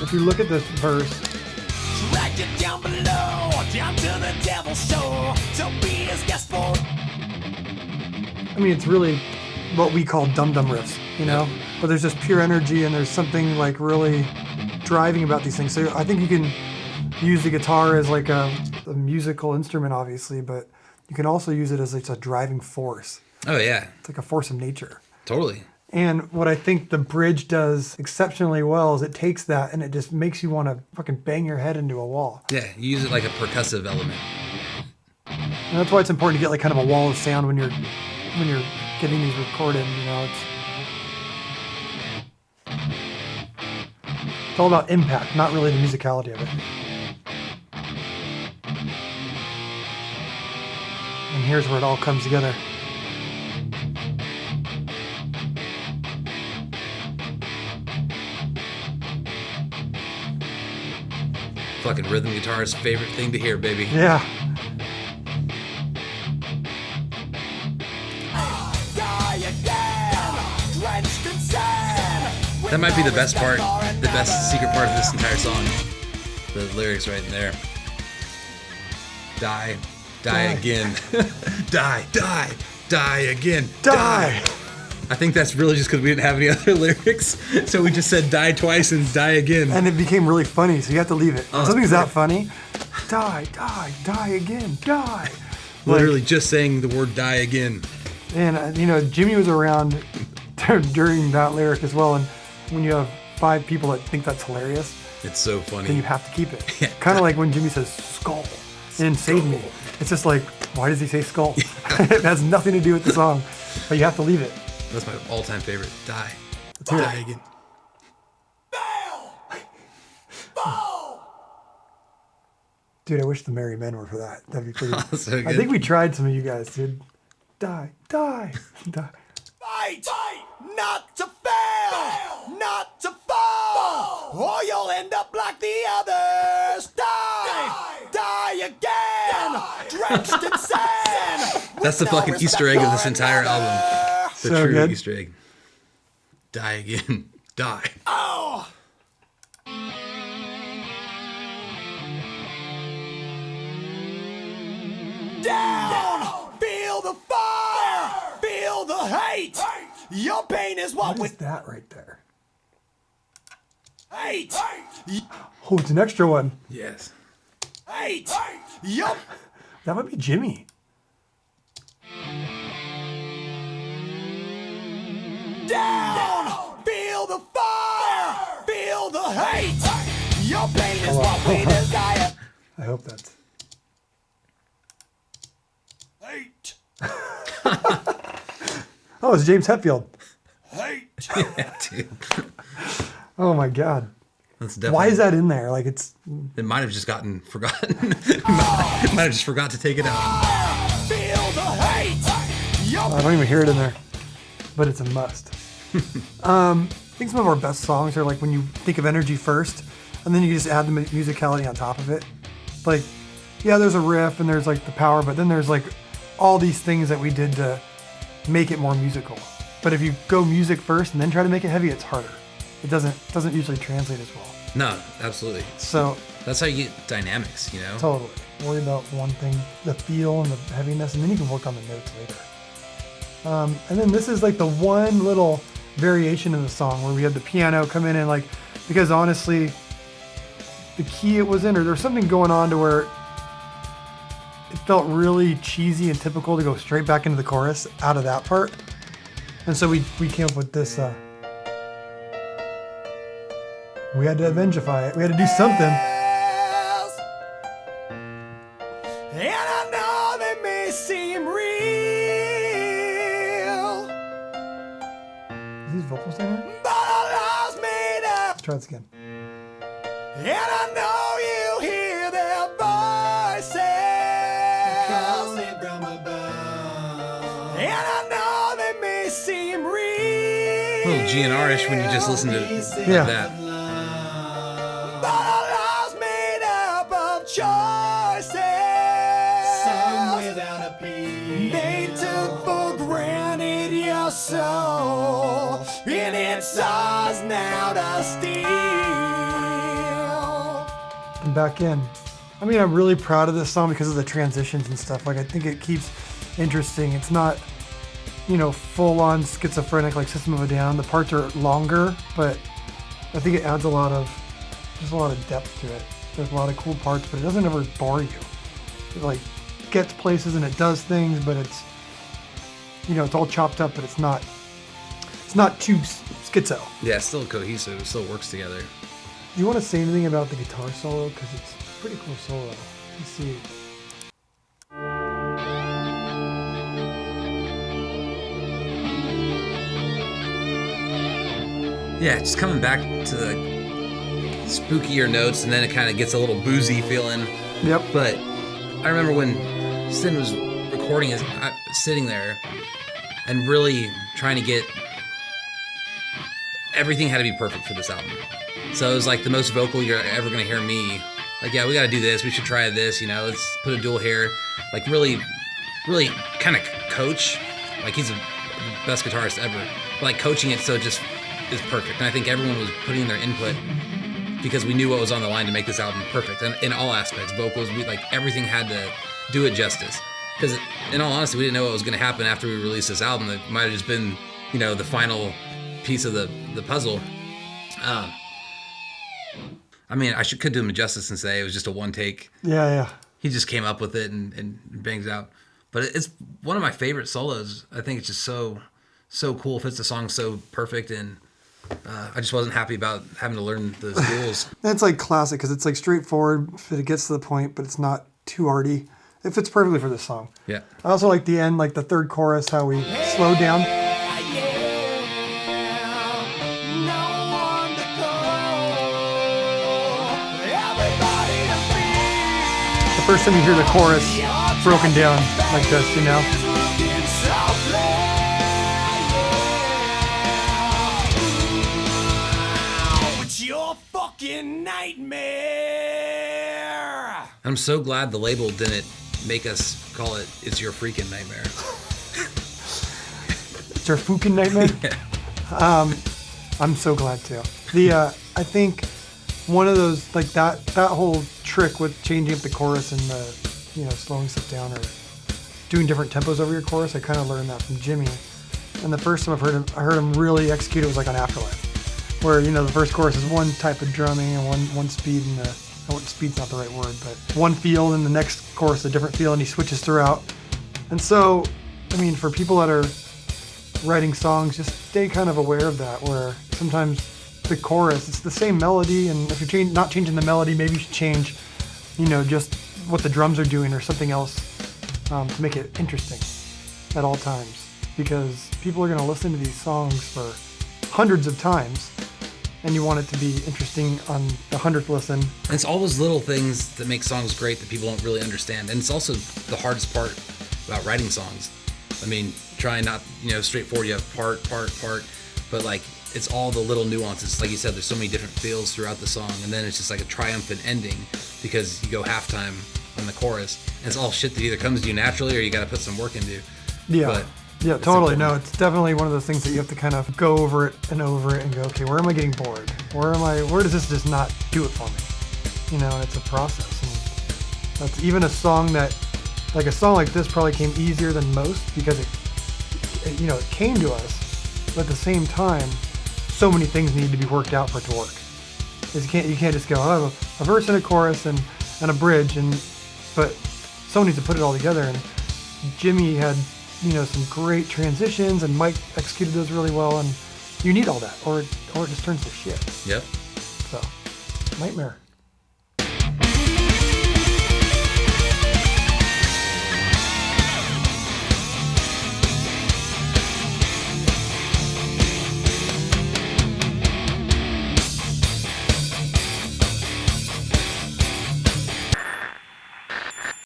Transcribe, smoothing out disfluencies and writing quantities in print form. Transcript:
if you look at this verse, Drag it down below, down to the devil's shore, to be his guest for. I mean, it's really what we call dum-dum riffs, you know? But there's just pure energy and there's something like really driving about these things. So I think you can use the guitar as like a musical instrument, obviously, but you can also use it as like a driving force. Oh, yeah. It's like a force of nature. Totally. And what I think the bridge does exceptionally well is it takes that and it just makes you want to fucking bang your head into a wall. Yeah, you use it like a percussive element. And that's why it's important to get like kind of a wall of sound when you're getting these recorded, you know. It's all about impact, not really the musicality of it. And here's where it all comes together. Fucking rhythm guitar's favorite thing to hear, baby. Yeah. That might be the best part, the best secret part of this entire song. The lyrics right in there. Die again. die again. Die! I think that's really just because we didn't have any other lyrics, so we just said die twice and die again. And it became really funny, so you have to leave it. Something's that funny. Die again, die. Literally just saying the word die again. And, you know, Jimmy was around during that lyric as well, and when you have 5 people that think that's hilarious, it's so funny. then you have to keep it. Yeah. Kind of like when Jimmy says skull in Save Me. It's just like, why does he say skull? It has nothing to do with the song, but you have to leave it. That's my all-time favorite. Die. Let's hear Die it. again. Dude, I wish the Merry Men were for that. That'd be pretty. So good. I think we tried some of you guys, dude. Die. Fight, not to fail, not to fall, or you'll end up like the others. Die again, drenched in sand. That's the fucking Easter egg of this entire album. The So true good. Easter egg. Die again. Die. Oh. Down, feel the fire, feel the hate. Your pain is what What we is that right there? hate. Oh, it's an extra one. Yes. Hate. Your That might be Jimmy. down, feel the fire, feel the hate. Your pain is what we desire. I hope that's. Hate, Oh, it's James Hetfield. hate. Yeah, dude. Oh my God. That's definitely. Why is that in there? Like it's. It might have just gotten forgotten. might have just forgot to take it out. Feel the hate. Your I don't even hear it in there, but it's a must. I think some of our best songs are like when you think of energy first, and then you just add the musicality on top of it. Like, yeah, there's a riff and there's like the power, but then there's like all these things that we did to make it more musical. But if you go music first and then try to make it heavy, it's harder. It doesn't usually translate as well. No, absolutely. So That's how you get dynamics, you know? totally worry about one thing, the feel and the heaviness, and then you can work on the notes later. And then this is like the one little variation in the song where we had the piano come in and like, because honestly, the key it was in, or there was something going on to where it felt really cheesy and typical to go straight back into the chorus out of that part. And so we came up with this, we had to Avengify it. We had to do something. and I know they may seem real, Is these vocals in here? but our lives made up. Let's try this again. And I know you hear their voices. Calling from above. And I know they may seem real. A little GNR-ish when you just listen to it like Yeah. that. But our lives made up of choices. Some without a peace. They took for granted your soul. And it's ours now to steal. back in. I mean, I'm really proud of this song because of the transitions and stuff. Like, I think it keeps interesting. It's not, you know, full on schizophrenic like System of a Down. The parts are longer, but I think it adds a lot of depth to it. There's a lot of cool parts, but it doesn't ever bore you. It like gets places and it does things, but it's, you know, it's all chopped up, but it's not too schizo. Yeah, it's still cohesive. It still works together. Do you want to say anything about the guitar solo? Because it's a pretty cool solo. Let's see. Yeah, just coming back to the spookier notes, and then it kind of gets a little boozy feeling. Yep. But I remember when Sin was recording, sitting there and really trying to get everything had to be perfect for this album. So it was like the most vocal you're ever gonna hear me. Like, yeah, we gotta do this. We should try this. You know, let's put a dual here. Like, really kind of coach. Like, he's the best guitarist ever. But like coaching it so it just is perfect. And I think everyone was putting in their input because we knew what was on the line to make this album perfect. And in all aspects, vocals, everything had to do it justice. Because in all honesty, we didn't know what was going to happen after we released this album. It might have just been, you know, the final piece of the puzzle. I mean, could do him justice and say it was just a one take. Yeah. He just came up with it and bangs out. But it's one of my favorite solos. I think it's just so cool. Fits the song so perfect, and I just wasn't happy about having to learn those duels. It's like classic because it's like straightforward. It gets to the point, but it's not too arty. It fits perfectly for this song. Yeah. I also like the end, like the third chorus, how we slow down. The first time you hear the chorus broken down like this, you know? Nightmare. I'm so glad the label didn't make us call it "It's Your Freaking Nightmare." It's your fucking nightmare. Yeah. I'm so glad too. I think one of those, like that whole trick with changing up the chorus and the, you know, slowing stuff down or doing different tempos over your chorus, I kind of learned that from Jimmy. And the first time I heard him really execute it was like on Afterlife, where, you know, the first chorus is one type of drumming and one speed, and speed's not the right word, but one feel, and the next chorus a different feel, and he switches throughout. And so, I mean, for people that are writing songs, just stay kind of aware of that, where sometimes the chorus, it's the same melody, and if you're not changing the melody, maybe you should change, you know, just what the drums are doing or something else to make it interesting at all times, because people are going to listen to these songs for hundreds of times, and you want it to be interesting on the 100th listen. And it's all those little things that make songs great that people don't really understand. And it's also the hardest part about writing songs. I mean, try not, you know, straightforward, you have part, but like, it's all the little nuances. Like you said, there's so many different feels throughout the song, and then it's just like a triumphant ending because you go halftime on the chorus, and it's all shit that either comes to you naturally or you got to put some work into. Yeah. Yeah, totally. No, it's definitely one of those things that you have to kind of go over it and go, okay, where am I getting bored? Where does this just not do it for me? You know, and it's a process. And that's even a song like a song like this probably came easier than most because it you know, it came to us, but at the same time, so many things need to be worked out for it to work. You can't just go, I have a verse and a chorus and a bridge, but someone needs to put it all together. And Jimmy had, you know, some great transitions, and Mike executed those really well, and you need all that, or it just turns to shit. Yep. So, nightmare.